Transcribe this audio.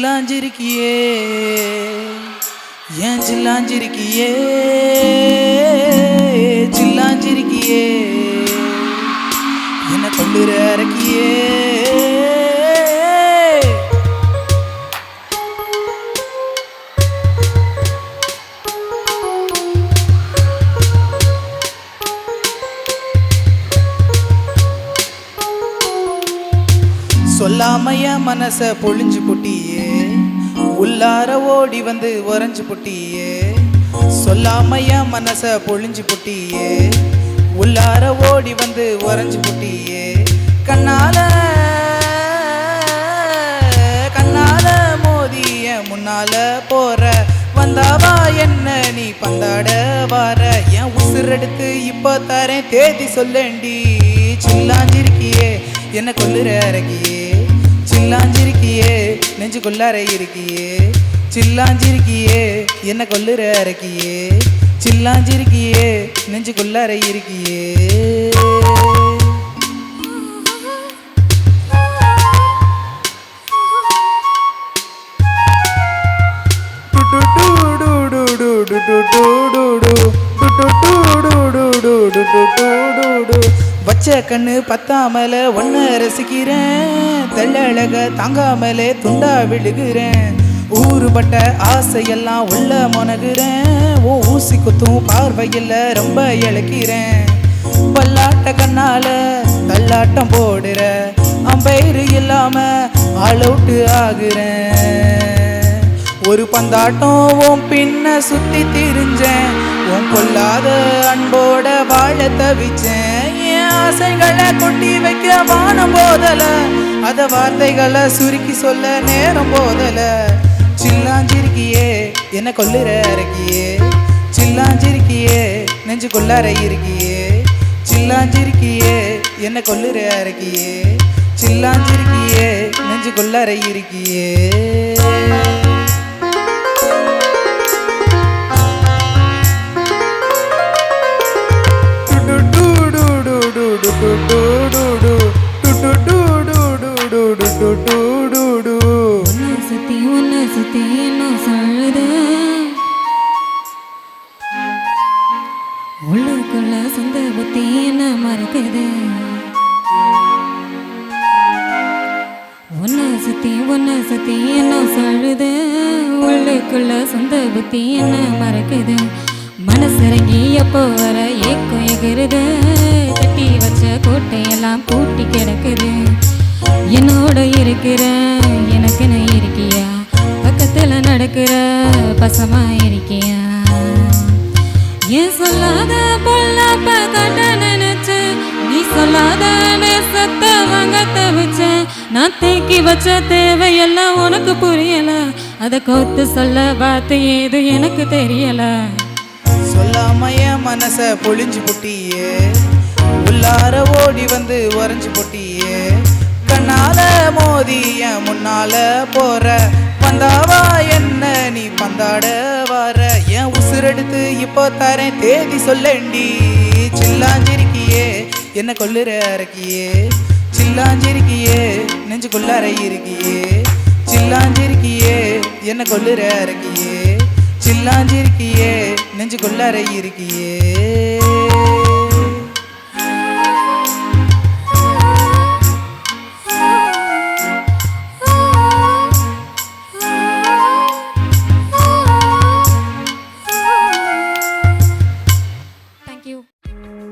சில்லாஞ்சிருக்கியே ஏன் சில்லாஞ்சிருக்கியே சில்லாஞ்சிருக்கியே என்ன கொள்ளுற அரக்கியே சொல்லாமைய மனச பொழிஞ்சு புட்டியே உள்ளார ஓடி வந்து உறைஞ்சு புட்டியே சொல்லாமைய மனச பொழிஞ்சு புட்டியே உள்ளார ஓடி வந்து உறைஞ்சு புட்டியே கண்ணால கண்ணால மோதிய முன்னால போற வந்தாவா என்ன நீ பந்தாட வார என் உசுரெடுத்து இப்போ தரேன் தேதி சொல்லேண்டி சில்லாஞ்சிருக்கியே என்ன கொள்ளுற அரக்கியே சில்லாஞ்சிருக்கியே நெஞ்சு கொள்ளார இருக்கியே சில்லாஞ்சிருக்கியே என்ன கொள்ளுற அரக்கியே சில்லாஞ்சிருக்கியே நெஞ்சு கொள்ளார இருக்கியே வச்ச கண்ணு பத்தாமல ஒன்ன ரசிக்கிறேன் தெள்ளழக தாங்காமலே துண்டா விழுகிறேன் ஊறுபட்ட ஆசையெல்லாம் உள்ள முனகுறேன் ஓ ஊசி குத்தும் பார்வையில் ரொம்ப இழக்கிறேன் பல்லாட்ட கண்ணால தள்ளாட்டம் போடுற அம்பயிறு இல்லாம ஆள் அவுட்டு ஆகுறேன் ஒரு பந்தாட்டம் உன் பின்ன சுத்தி திரிஞ்சேன் உன் கொல்லாத அன்போட வாழ தவிச்சேன் என் ஆசைகளை கொட்டி வைக்க வானம் போதல அத வார்த்தைகளை சுருக்கி சொல்ல நேரம் போதல சில்லாஞ்சிருக்கியே என்ன கொள்ளுற அரக்கியே சில்லாஞ்சிருக்கியே நெஞ்சு கொள்ளார இருக்கியே சில்லாஞ்சிருக்கியே என்ன கொள்ளுற அரக்கியே சில்லாஞ்சிருக்கியே நெஞ்சு கொள்ளார இருக்கியே சுத்தி என்ன சொல்லுது உள்ளுக்குள்ள சொந்த புத்தி என்ன மறக்குது ஒன்ன சுத்தி என்ன சொல்லுது உள்ளுக்குள்ள சொந்த புத்தி என்ன மறக்குது மனசிறங்கி எப்போ வர ஏக்கம் எகிருது கட்டி வச்ச கோட்டையெல்லாம் பூட்டி கிடக்குது என்னோட இருக்கிற எனக்குன்னு இருக்கியா பக்கத்துல நடக்கிற பசமா இருக்கியா ஏன் சொல்லாத பொல்லாப்ப காட்ட நினைச்ச நீ சொல்லாத நேசத்த வாங்க தவிச்ச நான் தேக்கி வச்ச தேவையெல்லாம் உனக்கு புரியல அத கோத்து சொல்ல வார்த்தை ஏது எனக்கு தெரியல சொல்லாமைய மனச பொழிஞ்சு புட்டியே உள்ளார ஓடி வந்து உறைஞ்சு புட்டியே கண்ணால மோதிய முன்னால போற வந்தாவா என்ன நீ பந்தாட வார என் உசுரெடுத்து இப்போ தரேன் தேதி சொல்லேண்டி சில்லாஞ்சிருக்கியே என்ன கொள்ளுற அரக்கியே சில்லாஞ்சிருக்கியே நெஞ்சு கொள்ளார இருக்கியே சில்லாஞ்சிருக்கியே என்ன கொள்ளுற அரக்கியே சில்லாஞ்சிருக்கியே நெஞ்சு கொள்ளார இருக்கியே Thank you.